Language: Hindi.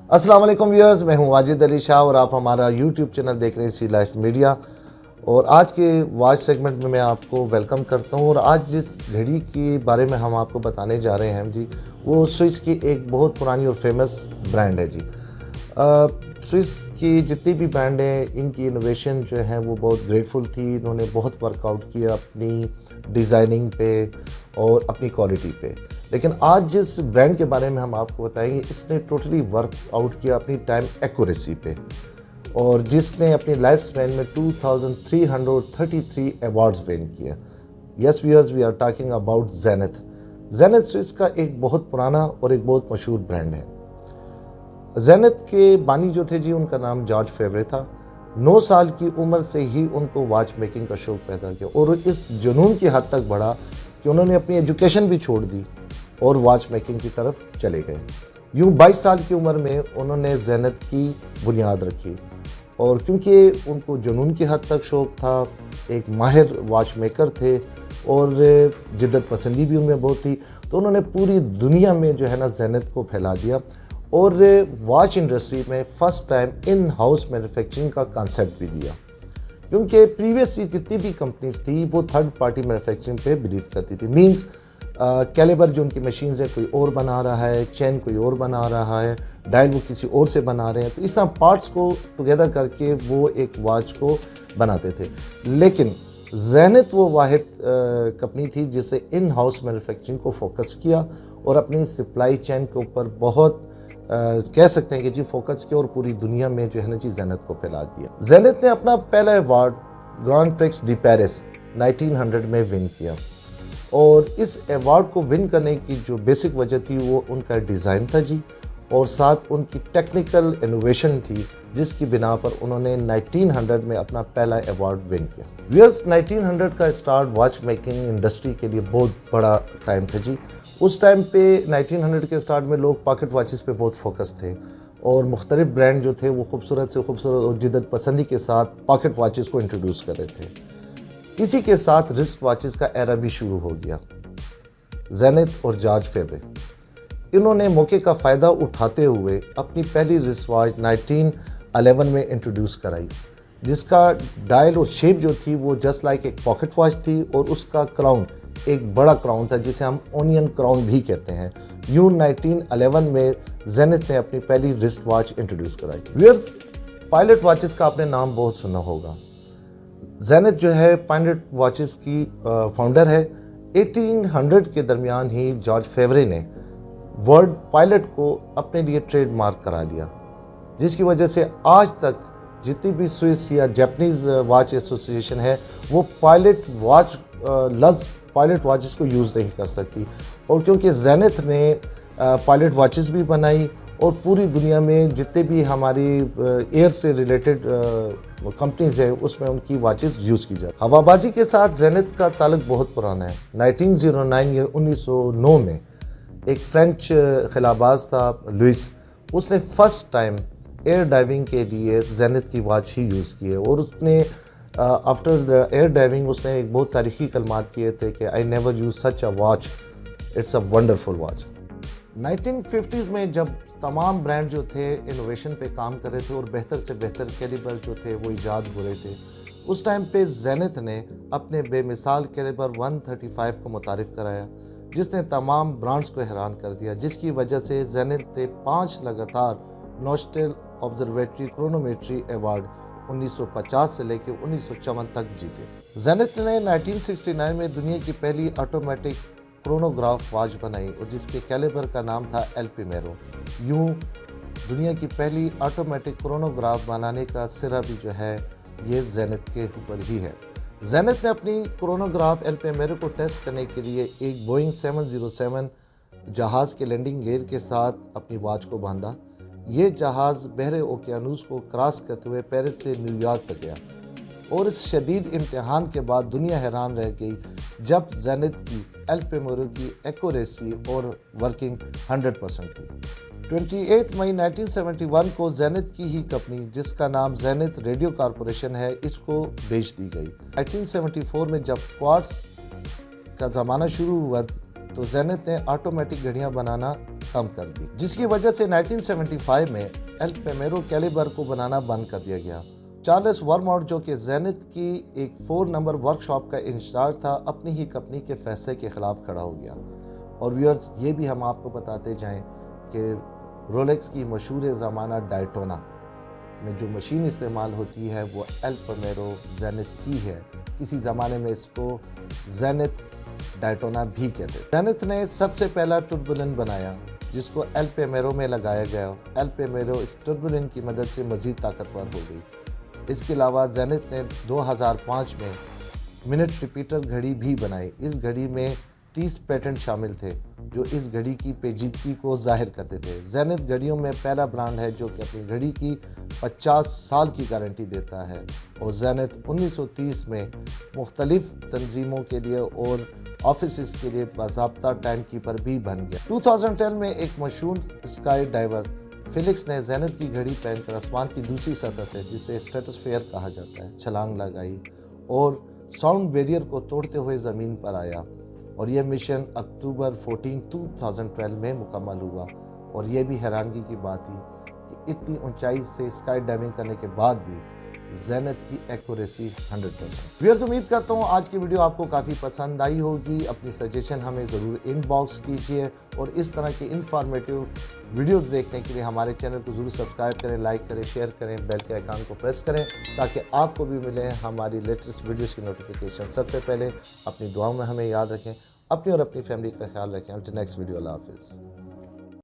अस्सलाम वालेकुम व्यूअर्स, मैं हूं वाजिद अली शाह और आप हमारा यूट्यूब चैनल देख रहे हैं सी लाइफ मीडिया। और आज के वॉच सेगमेंट में मैं आपको वेलकम करता हूं। और आज जिस घड़ी के बारे में हम आपको बताने जा रहे हैं जी, वो स्विस की एक बहुत पुरानी और फेमस ब्रांड है जी। स्विस की जितनी भी ब्रांड हैं, इनकी इनोवेशन जो है वो बहुत ग्रेटफुल थी। इन्होंने बहुत वर्कआउट किया अपनी डिज़ाइनिंग पे और अपनी क्वालिटी पे। लेकिन आज जिस ब्रांड के बारे में हम आपको बताएंगे, इसने टोटली वर्कआउट किया अपनी टाइम एक्यूरेसी पे, और जिसने अपनी लाइफ स्पैन में 2333 अवार्ड्स विन किए। Yes viewers, we are talking about Zenith. Zenith Swiss का एक बहुत पुराना और एक बहुत मशहूर ब्रांड है। जेनिथ के बानी जो थे जी, उनका नाम जॉर्ज फेवरे था। 9 साल की उम्र से ही उनको वॉच मेकिंग का शौक़ पैदा किया और इस जुनून की हद तक बढ़ा कि उन्होंने अपनी एजुकेशन भी छोड़ दी और वॉच मेकिंग की तरफ चले गए। यूँ 22 साल की उम्र में उन्होंने जेनिथ की बुनियाद रखी। और क्योंकि उनको जुनून की हद तक शौक़ था, एक माहिर वॉच मेकर थे और जिद्दत पसंदी भी उनमें बहुत थी, तो उन्होंने पूरी दुनिया में जो है ना जेनिथ को फैला दिया। और वॉच इंडस्ट्री में first time in house manufacturing का कंसेप्ट भी दिया, क्योंकि प्रीवियसली जितनी भी कंपनीज थी वो थर्ड पार्टी मैन्युफैक्चरिंग पे बिलीव करती थी। मींस कैलिबर जो उनकी मशीन्स है कोई और बना रहा है, चेन कोई और बना रहा है, डायल वो किसी और से बना रहे हैं, तो इस तरह पार्ट्स को टुगेदर करके वो एक वॉच को बनाते थे। लेकिन जेनिथ वो वाहिद कंपनी थी जिससे इन हाउस मैन्युफैक्चरिंग को फोकस किया और अपनी सप्लाई चेन के ऊपर बहुत कह सकते हैं कि जी फोकस किया और पूरी दुनिया में जो है ना जी जेनिथ को फैला दिया। जेनिथ ने अपना पहला award grand prix D Paris 1900 में विन किया। और इस अवार्ड को विन करने की जो बेसिक वजह थी वो उनका डिज़ाइन था जी, और साथ उनकी टेक्निकल इनोवेशन थी, जिसकी बिना पर उन्होंने 1900 में अपना पहला अवार्ड विन किया। व्यूअर्स, 1900 का स्टार्ट वॉच मेकिंग इंडस्ट्री के लिए बहुत बड़ा टाइम था जी। उस टाइम पे 1900 के स्टार्ट में लोग पॉकेट वॉचेस पे बहुत फोकस थे और मुख्तलिफ ब्रांड जो थे वो खूबसूरत से खूबसूरत और जिद्दत पसंदी के साथ पॉकेट वॉचेस को इंट्रोड्यूस कर रहे थे। इसी के साथ रिस्ट वॉचेस का एरा भी शुरू हो गया। जेनिथ और जॉर्ज फेवरे, इन्होंने मौके का फ़ायदा उठाते हुए अपनी पहली रिस्ट वॉच 1911 में इंट्रोड्यूस कराई, जिसका डायल और शेप जो थी वो जस्ट लाइक एक पॉकेट वॉच थी और उसका क्राउन एक बड़ा क्राउन था जिसे हम ओनियन क्राउन भी कहते हैं। यूं 1911 में जेनिथ ने अपनी पहली रिस्ट वॉच इंट्रोड्यूस कराई। व्यूअर्स, पायलट वॉचेस का आपने नाम बहुत सुना होगा। जेनिथ जो है पायलट वॉचेस की फाउंडर है। 1800 के दरमियान ही जॉर्ज फेवरे ने वर्ड पायलट को अपने लिए ट्रेडमार्क करा लिया, जिसकी वजह से आज तक जितनी भी स्विस या जापानीज़ वॉच एसोसिएशन है वो पायलट वॉच लफ्ज़ पायलट वॉचेस को यूज़ नहीं कर सकती। और क्योंकि जेनिथ ने पायलट वॉचेस भी बनाई और पूरी दुनिया में जितने भी हमारी एयर से रिलेटेड कंपनीज है उसमें उनकी वॉचेस यूज़ की जाए। हवाबाजी के साथ जेनिथ का ताल्लुक बहुत पुराना है। 1909 या 1909 में एक फ्रेंच खिलाबाज था लुइस, उसने फर्स्ट टाइम एयर डाइविंग के लिए जेनिथ की वॉच ही यूज़ की है। और उसने आफ्टर द एयर डाइविंग उसने एक बहुत तारीखी कलमात किए थे कि I never use such a watch, it's a wonderful watch. 1950s में जब तमाम ब्रांड जो थे इनोवेशन पे काम कर रहे थे और बेहतर से बेहतर कैलिबर जो थे वो ईजाद हो रहे थे, उस टाइम पे जेनिथ ने अपने बेमिसाल कैलिबर 135 को मुतारिफ कराया, जिसने तमाम ब्रांड्स को हैरान कर दिया, जिसकी वजह से जेनिथ ने 5 लगातार नेशनल ऑब्जर्वेटरी क्रोनोमेट्री अवार्ड 1950 से लेकर 1954 तक जीते। जेनिथ ने 1969 में दुनिया की पहली ऑटोमेटिक क्रोनोग्राफ वॉच बनाई और जिसके कैलिबर का नाम था एल्पिमेरो। यूं दुनिया की पहली ऑटोमेटिक क्रोनोग्राफ बनाने का सिरा भी जो है ये जेनिथ के ऊपर ही है। जेनिथ ने अपनी क्रोनोग्राफ एल्पिमेरो को टेस्ट करने के लिए एक बोइंग 707 जहाज़ के लैंडिंग गियर के साथ अपनी वॉच को बांधा। ये जहाज़ बहरे ओकियानूस को क्रॉस करते हुए पेरिस से न्यूयॉर्क तक गया और इस शदीद इम्तिहान के बाद दुनिया हैरान रह गई जब जेनिथ की एल्पिमेरो की एक्यूरेसी और वर्किंग 100% थी। 28 मई 1971 को जेनिथ की ही कंपनी, जिसका नाम जेनिथ रेडियो कॉरपोरेशन है, इसको बेच दी गई। 1974 में जब क्वार्ट्ज का ज़माना शुरू हुआ तो जेनिथ ने ऑटोमेटिक घड़ियां बनाना कम कर दी, जिसकी वजह से 1975 में एल पेमेरो कैलिबर को बनाना बंद कर दिया गया। चार्ल्स वर्मोट, जो कि जेनिथ की एक 4 नंबर वर्कशॉप का इंचार्ज था, अपनी ही कंपनी के फैसले के खिलाफ खड़ा हो गया। और व्यूअर्स, ये भी हम आपको बताते जाएं कि रोलेक्स की मशहूर ज़माना डायटोना में जो मशीन इस्तेमाल होती है वो एल पेमेरो जेनिथ की है। किसी ज़माने में इसको जेनिथ डायटोना भी कहते हैं। जेनिथ ने सबसे पहला टर्बुलेंट बनाया जिसको एल पेमेरो में लगाया गया। एल पेमेरो इस टर्बुलेंट की मदद से मज़ीद ताकतवर हो गई। इसके अलावा जेनिथ ने 2005 में मिनट रिपीटर घड़ी भी बनाई। इस घड़ी में 30 पेटेंट शामिल थे जो इस घड़ी की पेचीदगी को जाहिर करते थे। जेनिथ घड़ियों में पहला ब्रांड है जो कि अपनी घड़ी की 50 साल की गारंटी देता है। और जेनिथ 1930 में मुख्तलिफ तंजीमों के लिए और ऑफिस के लिए बाज़ाब्ता टाइम कीपर भी बन गया। 2010 में एक मशहूर स्काई डाइवर फिलिक्स ने जेनिथ की घड़ी पहनकर आसमान की दूसरी सतह से, जिसे स्ट्रेटोस्फीयर कहा जाता है, छलांग लगाई और साउंड बैरियर को तोड़ते हुए ज़मीन पर आया। और यह मिशन अक्टूबर 14, 2012 में मुकम्मल हुआ। और यह भी हैरानगी की बात थी कि इतनी ऊंचाई से स्काई डाइविंग करने के बाद भी जेनिथ की एक्यूरेसी 100%। व्यूअर्स, उम्मीद करता हूँ आज की वीडियो आपको काफ़ी पसंद आई होगी। अपनी सजेशन हमें ज़रूर इनबॉक्स कीजिए और इस तरह के इंफॉर्मेटिव वीडियोस देखने के लिए हमारे चैनल को ज़रूर सब्सक्राइब करें, लाइक करें, शेयर करें, बेल के आइकन को प्रेस करें ताकि आपको भी मिले हमारी लेटेस्ट वीडियोस की नोटिफिकेशन सबसे पहले। अपनी दुआओं में हमें याद रखें, अपनी और अपनी फैमिली का ख्याल रखें। टिल नेक्स्ट वीडियो, अल्लाह हाफिज़।